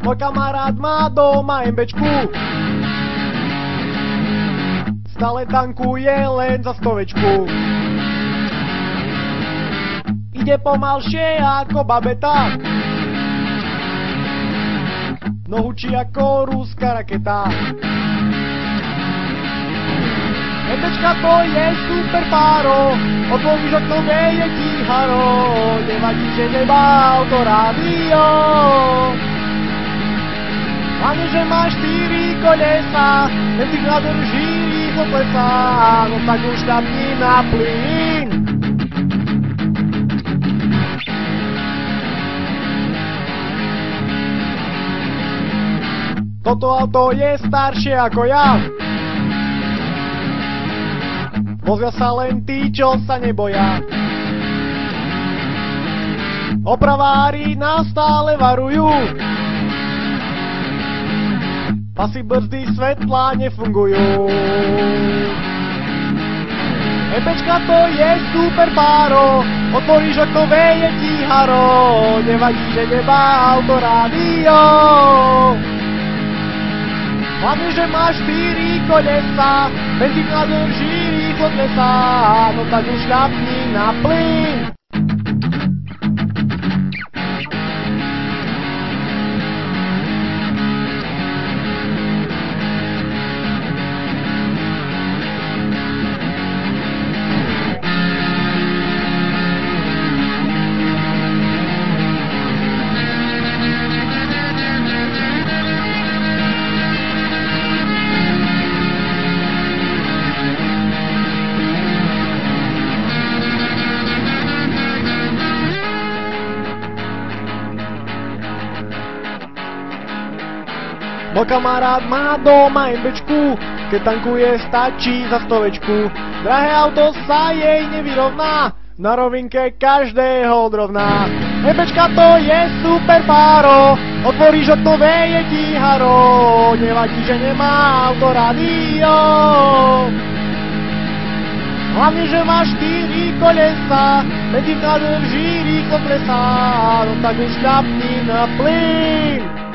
Môj kamarát má doma MBčku, stále tankuje len za 100. Ide pomalšie ako babeta, no hučí ako ruská raketa. MBčka to je super páro, otvoríš okno, veje ti haro, nevadí, že nemá autorádio. Hlavne, že má 4 kolesa, ventilátor žíri rýchlo klesá, no tak už šťapni na plyn. Toto auto je staršie ako ja, vozia sa len tí, čo sa neboja. Opravári nás stále varujú, pasy, brzdy, svetlá nefungujú. MBčka to je super páro, otvoríš okno, veje ti haro, nevadí, že nemá autorádio. Hlavne, že má 4 kolesa, benzín nádrží rýchlo klesá, no tak už šľapni na plyn. Môj kamarát má doma MBčku, keď tankuje stačí za 100. Drahé auto sa jej nevyrovná, na rovinke každého odrovná. MBčka to je super páro, otvoríš okno, veje ti haro, nevadí, že nemá autorádio. Hlavne, že má 4 kolesa, benzín nádrží rýchlo klesá, no tak už šľapni na plyn.